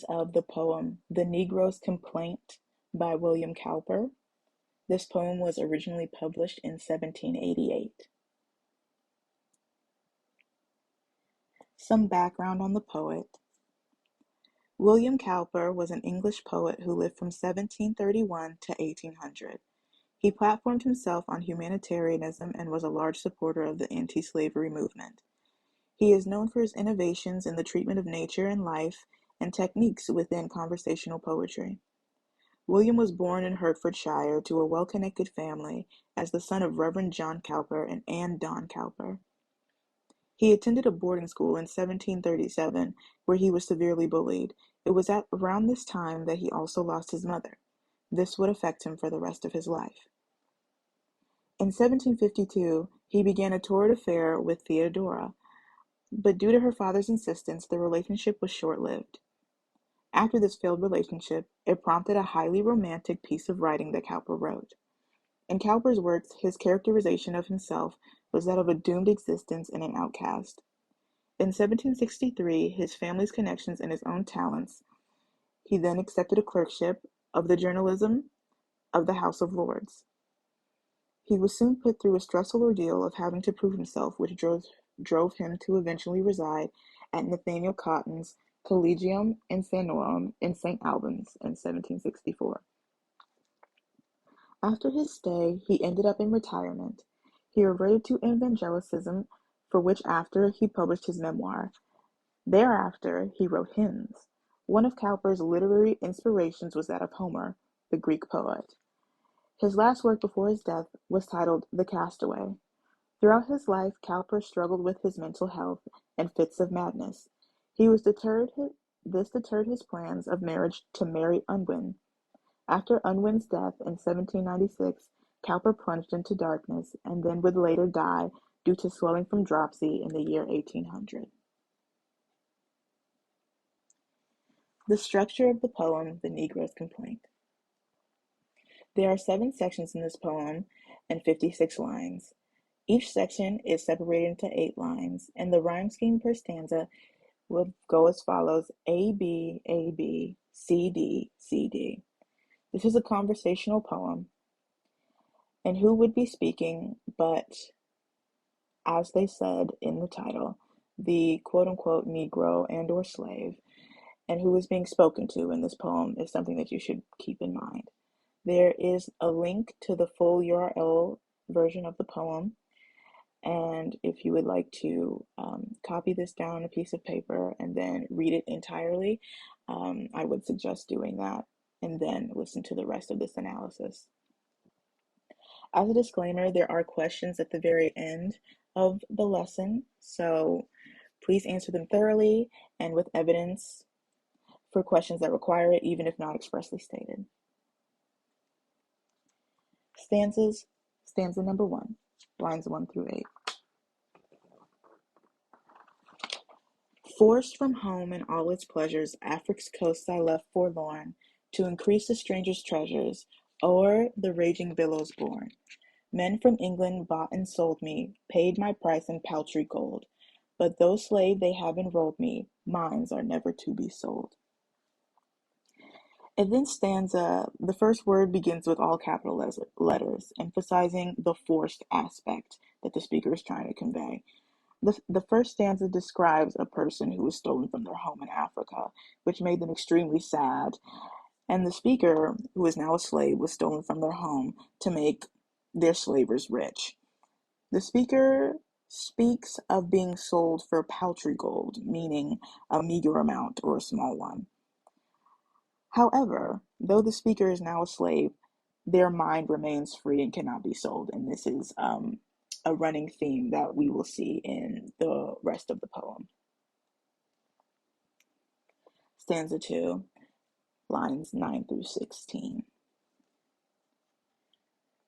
of the poem The Negro's Complaint by William Cowper. This poem was originally published in 1788. Some background on the poet. William Cowper was an English poet who lived from 1731 to 1800. He platformed himself on humanitarianism and was a large supporter of the anti-slavery movement. He is known for his innovations in the treatment of nature and life and techniques within conversational poetry. William was born in Hertfordshire to a well-connected family as the son of Reverend John Cowper and Anne Dawn Cowper. He attended a boarding school in 1737 where he was severely bullied. It was at around this time that he also lost his mother. This would affect him for the rest of his life. In 1752, he began a torrid affair with Theodora, but due to her father's insistence, the relationship was short-lived. After this failed relationship, it prompted a highly romantic piece of writing that Cowper wrote. In Cowper's works, his characterization of himself was that of a doomed existence and an outcast. In 1763, his family's connections and his own talents, he then accepted a clerkship of the journalism of the House of Lords. He was soon put through a stressful ordeal of having to prove himself, which drove him to eventually reside at Nathaniel Cotton's Collegium Infanorum in St. Albans in 1764. After his stay, he ended up in retirement. He reverted to evangelicism, for which after he published his memoir. Thereafter, he wrote hymns. One of Cowper's literary inspirations was that of Homer, the Greek poet. His last work before his death was titled The Castaway. Throughout his life, Cowper struggled with his mental health and fits of madness. This deterred his plans of marriage to marry Unwin. After Unwin's death in 1796, Cowper plunged into darkness and then would later die due to swelling from dropsy in the year 1800. The structure of the poem, The Negro's Complaint. There are 7 sections in this poem and 56 lines. Each section is separated into 8 lines, and the rhyme scheme per stanza would go as follows: A, B, A, B, C, D, C, D. This is a conversational poem, and who would be speaking but, as they said in the title, the quote-unquote Negro and or slave, and who is being spoken to in this poem is something that you should keep in mind. There is a link to the full URL version of the poem, and if you would like to copy this down on a piece of paper and then read it entirely, I would suggest doing that and then listen to the rest of this analysis. As a disclaimer, there are questions at the very end of the lesson, so please answer them thoroughly and with evidence for questions that require it, even if not expressly stated. Stanzas. Stanza number 1, lines 1 through 8. Forced from home and all its pleasures, Afric's coasts I left forlorn, to increase the stranger's treasures, o'er the raging billows borne. Men from England bought and sold me, paid my price in paltry gold. But though slave they have enrolled me, mines are never to be sold. In this stanza, the first word begins with all capital letters, emphasizing the forced aspect that the speaker is trying to convey. The first stanza describes a person who was stolen from their home in Africa, which made them extremely sad. And the speaker, who is now a slave, was stolen from their home to make their slavers rich. The speaker speaks of being sold for paltry gold, meaning a meager amount or a small one. However, though the speaker is now a slave, their mind remains free and cannot be sold. And this is a running theme that we will see in the rest of the poem. Stanza 2, lines 9 through 16.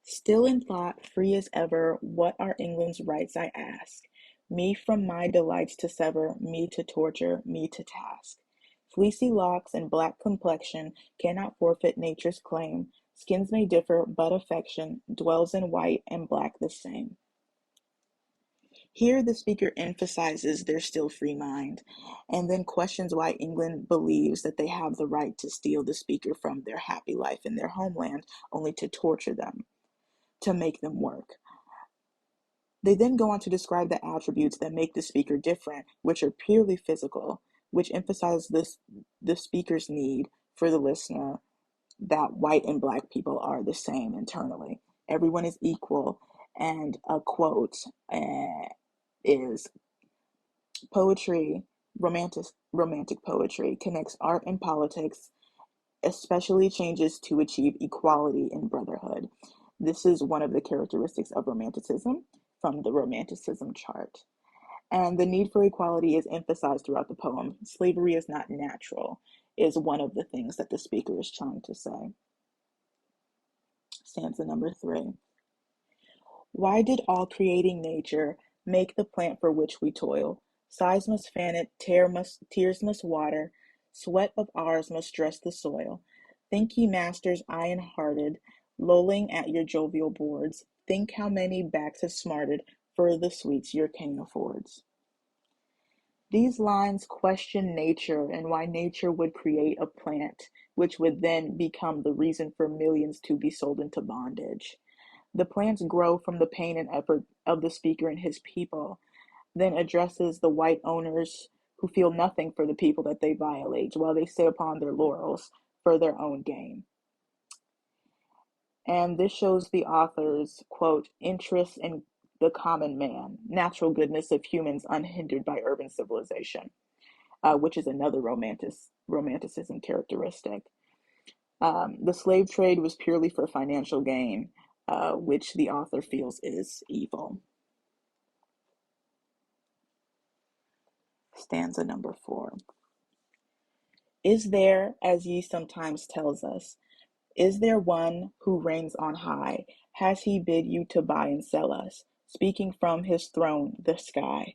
Still in thought, free as ever, what are England's rights, I ask? Me from my delights to sever, me to torture, me to task. Fleecy locks and black complexion cannot forfeit nature's claim. Skins may differ, but affection dwells in white and black the same. Here, the speaker emphasizes their still free mind and then questions why England believes that they have the right to steal the speaker from their happy life in their homeland, only to torture them, to make them work. They then go on to describe the attributes that make the speaker different, which are purely physical, which emphasize the speaker's need for the listener that white and black people are the same internally. Everyone is equal, and a quote is poetry, romantic poetry connects art and politics, especially changes to achieve equality in brotherhood. This is one of the characteristics of Romanticism from the Romanticism chart. And the need for equality is emphasized throughout the poem. Slavery is not natural, is one of the things that the speaker is trying to say. Stanza number 3. Why did all creating nature make the plant for which we toil? Sighs must fan it, tears must water, sweat of ours must dress the soil. Think ye masters iron-hearted, lolling at your jovial boards, think how many backs have smarted for the sweets your cane affords. These lines question nature and why nature would create a plant, which would then become the reason for millions to be sold into bondage. The plants grow from the pain and effort of the speaker and his people, then addresses the white owners who feel nothing for the people that they violate, while they sit upon their laurels for their own gain. And this shows the author's, quote, interest in the common man, natural goodness of humans unhindered by urban civilization, which is another romanticism characteristic. The slave trade was purely for financial gain, which the author feels is evil. Stanza number 4. Is there, as ye sometimes tells us, is there one who reigns on high? Has he bid you to buy and sell us? Speaking from his throne, the sky.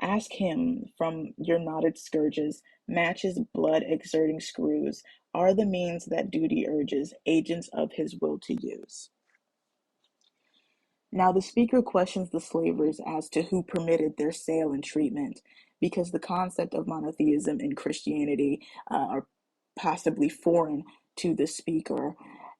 Ask him from your knotted scourges, matches, blood exerting screws, are the means that duty urges, agents of his will to use. Now the speaker questions the slavers as to who permitted their sale and treatment, because the concept of monotheism in Christianity are possibly foreign to the speaker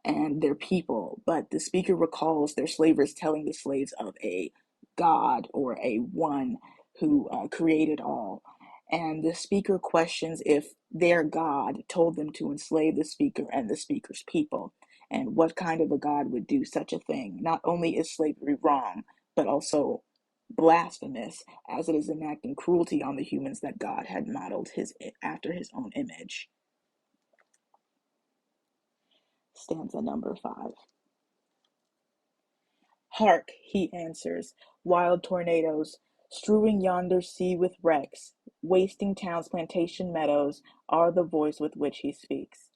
and their people. But the speaker recalls their slavers telling the slaves of a God or a one who created all. And the speaker questions if their God told them to enslave the speaker and the speaker's people, and what kind of a God would do such a thing. Not only is slavery wrong, but also blasphemous, as it is enacting cruelty on the humans that God had modeled after his own image. Stanza number 5. Hark, he answers, wild tornadoes, strewing yonder sea with wrecks, wasting towns, plantation meadows, are the voice with which he speaks.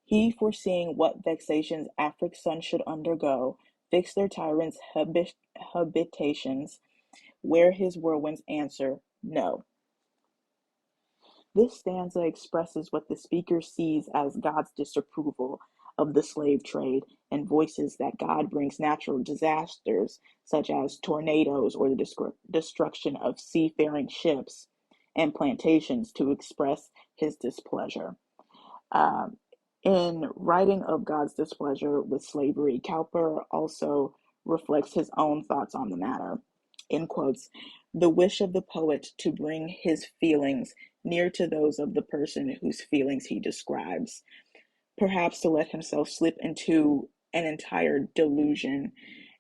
He, foreseeing what vexations Afric's sons should undergo, fixed their tyrants' habitations, where his whirlwinds answer, no. This stanza expresses what the speaker sees as God's disapproval of the slave trade and voices that God brings natural disasters such as tornadoes or the destruction of seafaring ships and plantations to express his displeasure. In writing of God's displeasure with slavery, Cowper also reflects his own thoughts on the matter. In quotes, the wish of the poet to bring his feelings near to those of the person whose feelings he describes, perhaps to let himself slip into an entire delusion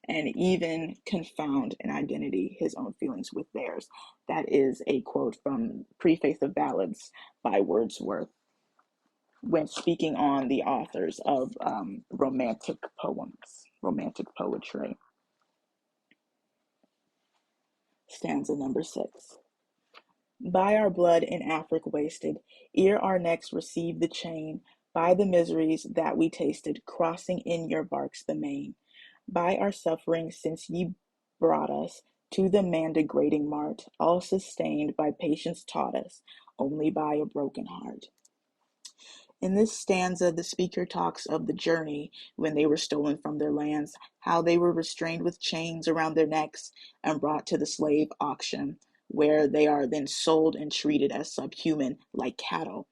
and even confound in identity his own feelings with theirs. That is a quote from Preface of Ballads by Wordsworth when speaking on the authors of romantic poems, romantic poetry. Stanza number 6. By our blood in Afric wasted, ere our necks received the chain, by the miseries that we tasted, crossing in your barks the main, by our sufferings since ye brought us to the man-degrading mart, all sustained by patience taught us, only by a broken heart. In this stanza, the speaker talks of the journey when they were stolen from their lands, how they were restrained with chains around their necks and brought to the slave auction, where they are then sold and treated as subhuman, like cattle.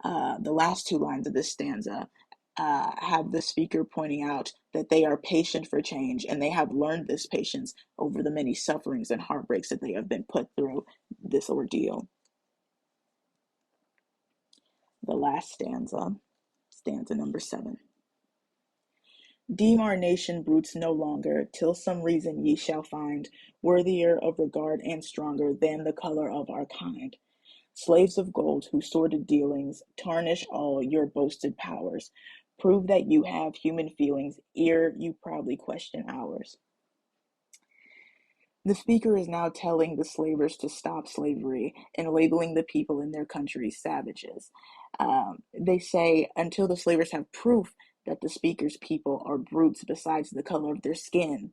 The last two lines of this stanza have the speaker pointing out that they are patient for change and they have learned this patience over the many sufferings and heartbreaks that they have been put through this ordeal. The last stanza, stanza number 7. Deem our nation brutes no longer, till some reason ye shall find worthier of regard and stronger than the color of our kind. Slaves of gold, whose sordid dealings tarnish all your boasted powers, prove that you have human feelings ere you proudly question ours. The speaker is now telling the slavers to stop slavery and labeling the people in their country savages. They say until the slavers have proof that the speaker's people are brutes besides the color of their skin.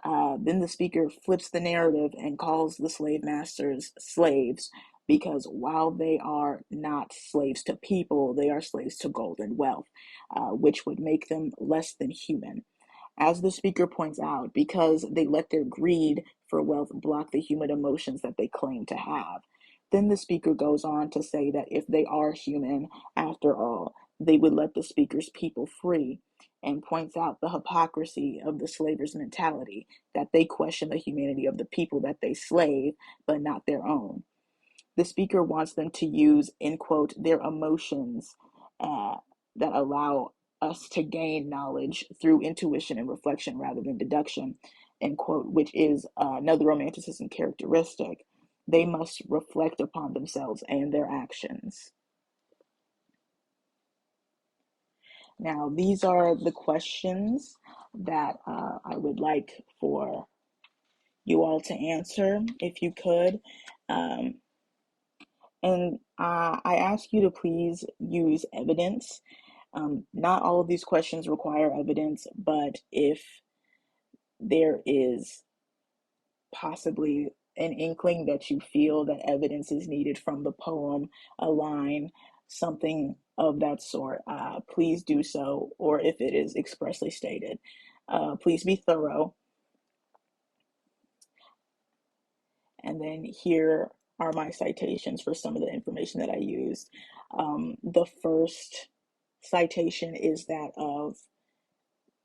Then the speaker flips the narrative and calls the slave masters slaves because while they are not slaves to people, they are slaves to gold and wealth, which would make them less than human. As the speaker points out, because they let their greed for wealth block the human emotions that they claim to have. Then the speaker goes on to say that if they are human, after all, they would let the speaker's people free, and points out the hypocrisy of the slaver's mentality, that they question the humanity of the people that they slave, but not their own. The speaker wants them to use, in quote, their emotions that allow us to gain knowledge through intuition and reflection rather than deduction, end quote, which is another romanticism characteristic. They must reflect upon themselves and their actions. Now, these are the questions that I would like for you all to answer, if you could. And I ask you to please use evidence. Not all of these questions require evidence, but if there is possibly an inkling that you feel that evidence is needed from the poem, a line, something of that sort, please do so, or if it is expressly stated. Please be thorough. And then here are my citations for some of the information that I used. The first citation is that of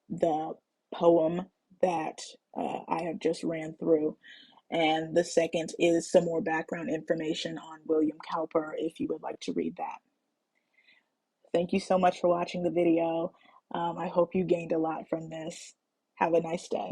the poem that I have just ran through. And the second is some more background information on William Cowper if you would like to read that. Thank you so much for watching the video. I hope you gained a lot from this. Have a nice day.